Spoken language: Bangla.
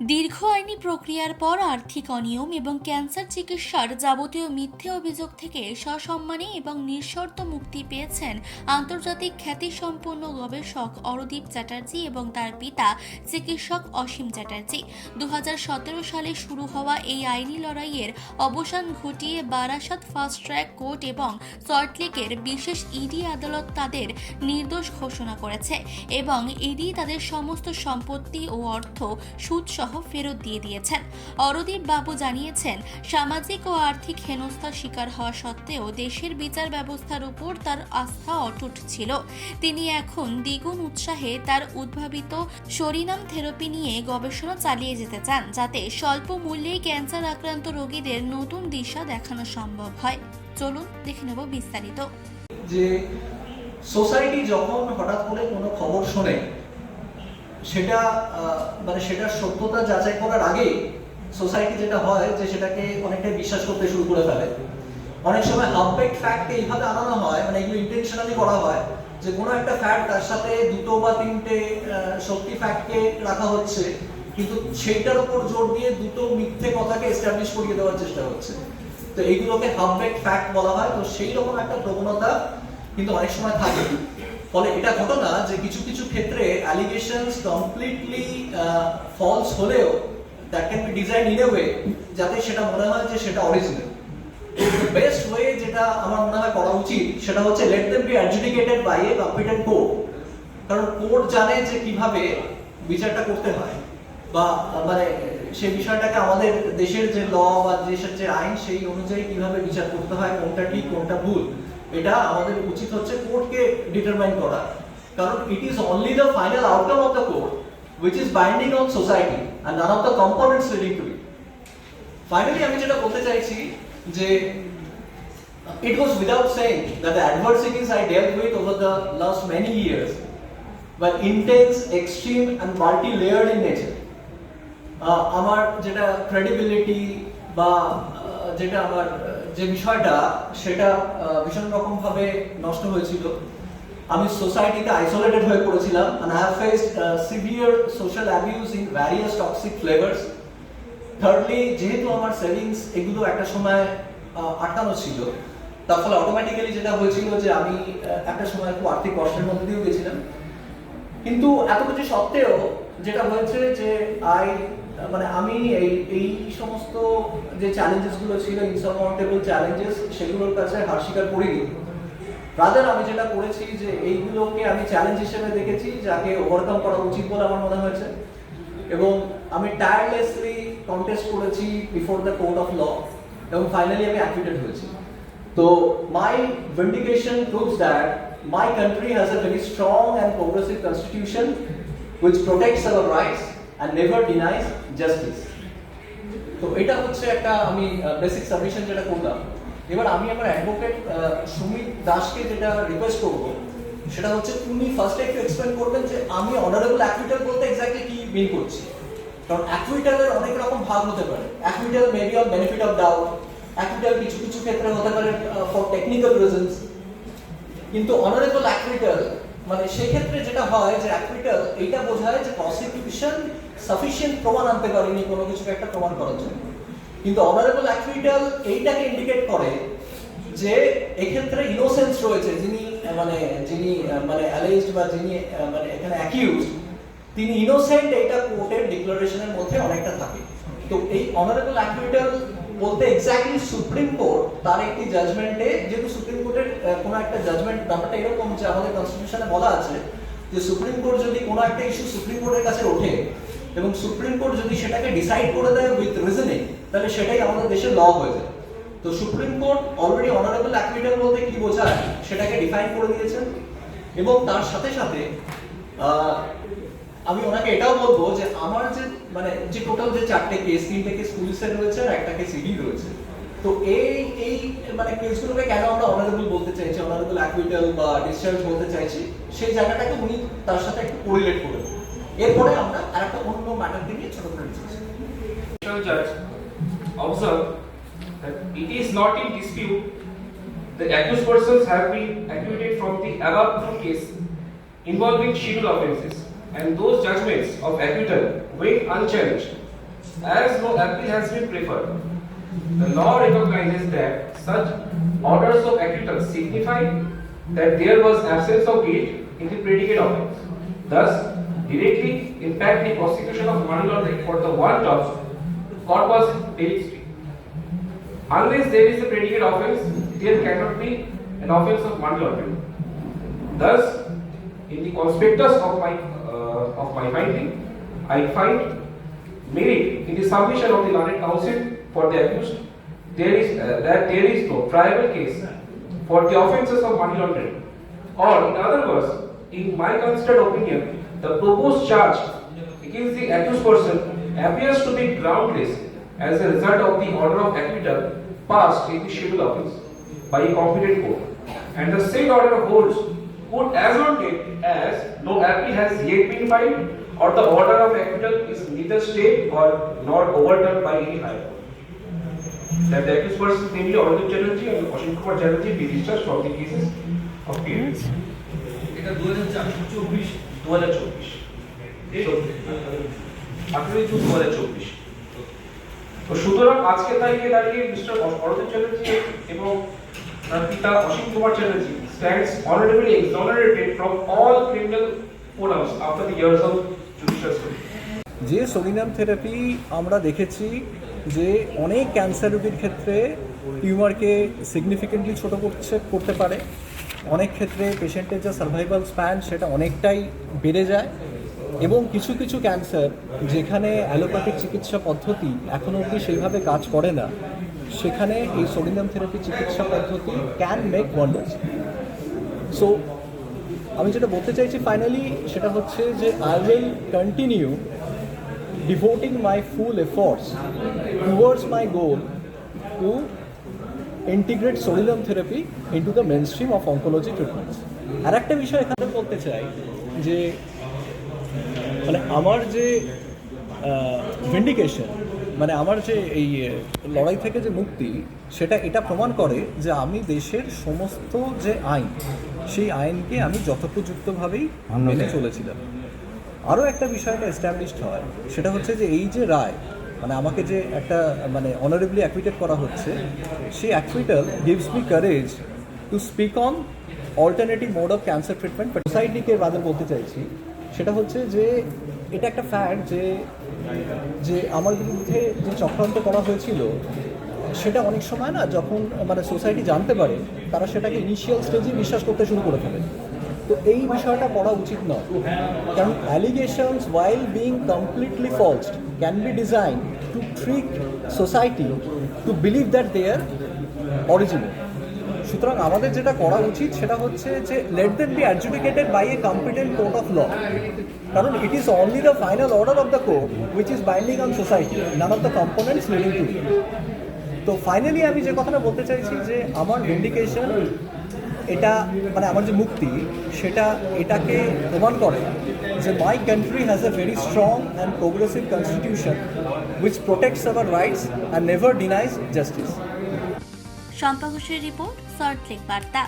দীর্ঘ আইনি প্রক্রিয়ার পর আর্থিক অনিয়ম এবং ক্যান্সার চিকিৎসার যাবতীয় মিথ্যে অভিযোগ থেকে সসম্মানে এবং নিঃশর্ত মুক্তি পেয়েছেন আন্তর্জাতিক খ্যাতিসম্পন্ন গবেষক অরদীপ চ্যাটার্জি এবং তার পিতা চিকিৎসক অসীম চ্যাটার্জি। 2017 সালে শুরু হওয়া এই আইনি লড়াইয়ের অবসান ঘটিয়ে বারাসাত ফাস্ট ট্র্যাক কোর্ট এবং সল্টলেকের বিশেষ ইডি আদালত তাদের নির্দোষ ঘোষণা করেছে এবং ইডি তাদের সমস্ত সম্পত্তি ও অর্থ সুদসহ ফেরত দিয়ে দিয়েছেন। অরদীপ বাবু জানিয়েছেন, সামাজিক ও আর্থিক হেনস্থার শিকার হওয়া সত্ত্বেও দেশের বিচার ব্যবস্থার উপর তার আস্থা অটুট ছিল। তিনি এখন দ্বিগুণ উৎসাহে তার উদ্ভাবিত সরিনাম থেরাপি নিয়ে গবেষণা চালিয়ে যেতে চান, যাতে স্বল্প মূল্যেই ক্যান্সার আক্রান্ত রোগীদের নতুন দিশা দেখানো সম্ভব হয়। চলুন দেখে নেব বিস্তারিত। যে সোসাইটি যখন হঠাৎ করে কোনো খবর শোনে, সেটা সেটার সত্যতা যাচাই করার আগেই সোসাইটি যেটা হয় যে সেটাকে অনেকটাই বিশ্বাস করতে শুরু করে ফেলে। অনেক সময় হাফ-বেকড ফ্যাক্টকে এইভাবে আনানো হয়, এগুলো ইন্টেনশনালি করা হয় যে কোনো একটা ফ্যাক্ট তার সাথে দুটো বা তিনটে সত্যি ফ্যাক্টকে রাখা হচ্ছে, কিন্তু সেইটার উপর জোর দিয়ে দুটো মিথ্যে কথাকে এস্টাবলিশ করিয়ে দেওয়ার চেষ্টা হচ্ছে। তো এইগুলোকে হাফ-বেকড ফ্যাক্ট বলা হয়। তো সেই রকম একটা প্রবণতা কিন্তু অনেক সময় থাকে। ফলে এটা ঘটনা যে কিছু কিছু ক্ষেত্রে অ্যালিগেশনস কমপ্লিটলি ফলস হলেও that can be design in a way যাতে সেটা মনে হয় যে সেটা অরিজিনাল। বেস্ট ওয়ে যেটা আমার মনে হয় করা উচিত সেটা হচ্ছে let them be adjudicated by a competent court. কারণ কোর্ট জানে যে কিভাবে বিচারটা করতে হয়, বা সেই বিষয়টাকে আমাদের দেশের যে ল বা দেশের যে আইন সেই অনুযায়ী কিভাবে বিচার করতে হয়, কোনটা ঠিক কোনটা ভুল, এটা আমাদের উচিত হচ্ছে কোর্টকে ডিটারমাইন করা। কারণ it is only the final outcome of the court which is binding on society and none of the components leading to it. Finally, আমি যেটা বলতে চাইছি যে it goes without saying that the adversities I dealt with over the last many years were intense, extreme and multi-layered in nature. আমার যেটা ক্রেডিবিলিটি বা যেটা আমার যে বিষয়টা সেটা ভীষণ রকম ভাবে নষ্ট হয়েছিল। আমি সোসাইটিতে আইসোলেটেড হয়ে পড়েছিলাম and I have faced severe social abuse in various toxic flavors. Thirdly, যেহেতু আমার সেভিংস এগুলো একটা সময় আটকানো ছিল, তার ফলে অটোমেটিক্যালি যেটা হয়েছিল যে আমি একটা সময় খুব আর্থিক কষ্টের মধ্যে দিয়েও গেছিলাম। কিন্তু এত কিছু সত্ত্বেও যেটা হয়েছে যে আমি এই সমস্ত যে চ্যালেঞ্জেস গুলো ছিল, ইনসারমাউন্টেবল চ্যালেঞ্জেস, সেগুলোর কাছে হার স্বীকার করিনি। রাদার আমি যেটা করেছি যে এইগুলোকে আমি চ্যালেঞ্জ হিসেবে দেখেছি, যাকে ওভারকাম করা উচিত বলে আমার মনে হয়েছে, এবং আমি টায়ারলেসলি কন্টেস্ট করেছি before the court of law, এবং ফাইনালি আমি অ্যাকুইটেড হয়েছি। তো my vindication proves that my country has a very strong and progressive constitution which protects our rights and never denies justice. তো এটা হচ্ছে একটা আমি বেসিক সাবমিশন যেটা করলাম। এবার আমি আমার অ্যাডভোকেট সুমিত দাসকে যেটা রিকোয়েস্ট করব সেটা হচ্ছে তুমি ফার্স্টে একটু এক্সপ্লেন করবেন যে আমি অনারেবল অ্যাকুইটাল বলতে এক্স্যাক্টলি কি মিন করছি। কারণ অ্যাকুইটালের অনেক রকম ভাগ হতে পারে। Acquittal maybe on benefit of doubt, acquittal কিছু কিছু ক্ষেত্রে হতে পারে ফর টেকনিক্যাল রিজনস। কিন্তু অনারেবল অ্যাকুইটাল সেই ক্ষেত্রে যেটা হয় যে অ্যাকুইটাল এইটা বোঝায় যে প্রসিকিউশন সাফিসিয়েন্ট প্রমাণ আনতে পারেনি কোনো কিছুকে একটা প্রমাণ করার জন্য। কিন্তু অনারেবল অ্যাকুইটাল এইটাকে ইন্ডিকেট করে যে এক্ষেত্রে ইনোসেন্স রয়েছে, যিনি অ্যালেজড বা যিনি এখানে অ্যাকিউজড, তিনি ইনোসেন্ট, এইটা কোর্টের ডিক্লারেশনের মধ্যে অনেকটা থাকে। তো এই অনারেবল অ্যাকুইটাল বলতে এক্স্যাক্টলি সুপ্রিম কোর্ট তার একটি জাজমেন্টে, যেহেতু সুপ্রিম কোর্টের কোনো একটা জাজমেন্ট, ব্যাপারটা এরকম যে আমাদের কনস্টিটিউশনে বলা আছে যে সুপ্রিম কোর্ট যদি কোনো একটা ইস্যু সুপ্রিম কোর্টের কাছে ওঠে এবং সুপ্রিম কোর্ট যদি সেটাকে ডিসাইড করে দেয় উইথ রিজনিং, তাহলে সেটাই আমাদের দেশের ল হয়ে যায়। তো supreme court already honourable acquittal বলতে কি বোঝায় সেটাকে ডিফাইন করে দিয়েছেন, এবং তার সাথে সাথে আমি ওনাকে এটাও বলবো যে আমার যে টোটাল যে 4টে কেস, 3টে কেস পুলিশের রয়েছে আর একটা কেস ইডি রয়েছে। তো এই কেসগুলোকে কেন আমরা অনারেবল বলতে চাইছি, অনারেবল অ্যাকুইটাল বা ডিসচার্জ বলতে চাইছি, সেই জায়গাটাকে উনি তার সাথে একটু কোরিলেট করে দেন। এরপরে আমরা আরেকটা অন্য ম্যাটারকে নিয়ে ছোট করে ডিসকাস করব। Judge observe that it is not in dispute the accused persons have been acquitted from the above two cases involving scheduled offences, and those judgments of acquittal went unchallenged as no appeal has been preferred. The law recognizes that such orders of acquittal signify that there was absence of guilt in the predicate offence, thus directly impact the prosecution of money laundering for the warrant of corpus delicti. Unless there is a predicate offence, there cannot be an offence of money laundering. Thus, in the conspectus of my finding, I find merit in the submission of the learned counsel for the accused that there is no triable case for the offences of money laundering, or in other words, in my considered opinion, the proposed charge against the accused person appears to be groundless as a result of the order of acquittal passed in the schedule offence by a competent court, and the said order holds good as on date as no appeal has yet been filed, or the order of acquittal is neither stayed or nor overturned by any higher court. That the accused persons, namely Arundhati Chatterjee and Ashim Kumar Chatterjee, be discharged from the cases of PAS. এটা 2024 18 জুন 2024। তো সুতরাং আজকে তারিখে দাঁড়িয়ে মিস্টার অরুণ চ্যাটার্জি এবং তার পিতা Asim Kumar Chatterjee stands honorably exonerated from all criminal pronouns after the years of judicial study. যে সোলিনাম থেরাপি আমরা দেখেছি যে অনেক ক্যান্সার রোগীর ক্ষেত্রে টিউমারকে সিগনিফিকেন্টলি ছোট করতে পারে, অনেক ক্ষেত্রে পেশেন্টের যে সার্ভাইভাল স্প্যান সেটা অনেকটাই বেড়ে যায়, এবং কিছু কিছু ক্যান্সার যেখানে অ্যালোপ্যাথিক চিকিৎসা পদ্ধতি এখনও অবধি সেইভাবে কাজ করে না, সেখানে এই সোলিনাম থেরাপি চিকিৎসা পদ্ধতি ক্যান মেক ওয়ান্ডার্স। সো আমি যেটা বলতে চাইছি ফাইনালি সেটা হচ্ছে যে I will continue devoting my full efforts towards my goal to integrate solinum therapy into the mainstream of oncology treatments. আর একটা বিষয় এখানে বলতে চাই যে মানে আমার যে ভিন্ডিকেশন, মানে আমার যে এই লড়াই থেকে যে মুক্তি, সেটা এটা প্রমাণ করে যে আমি দেশের সমস্ত যে আইন, সেই আইনকে আমি যথোপযুক্তভাবেই মেনে চলেছিলাম। আরও একটা বিষয়টা এস্টাবলিশড হয়, সেটা হচ্ছে যে এই যে রায়, মানে আমাকে যে একটা মানে অনারেবলি অ্যাকুইটেড করা হচ্ছে, সেই acquittal gives me courage to speak on alternative mode of cancer treatment. সোসাইটিকে বাদে বলতে চাইছি সেটা হচ্ছে যে এটা একটা ফ্যাক্ট যে আমার বিরুদ্ধে যে চক্রান্ত করা হয়েছিল সেটা অনেক সময় না, যখন মানে সোসাইটি জানতে পারে, তারা সেটাকে ইনিশিয়াল স্টেজেই বিশ্বাস করতে শুরু করে ফেলে। তো এই বিষয়টা করা উচিত নয়, কারণ allegations while being completely false can be design to trick society to believe that they are original. সুতরাং আমাদের যেটা করা উচিত সেটা হচ্ছে যে let them be adjudicated by a competent court of law, কারণ it is only the final order of the court which is binding on society, none of the components leading to it. তো ফাইনালি আমি যে কথাটা বলতে চাইছি যে আমার ভিন্ডিকেশন, এটা মানে আমার যে মুক্তি, সেটা এটাকে প্রমাণ করে যে my country has a very strong and progressive constitution which protects hour rights and never denies justice. Shampa ঘোষের রিপোর্ট, সল্টলেক বার্তা।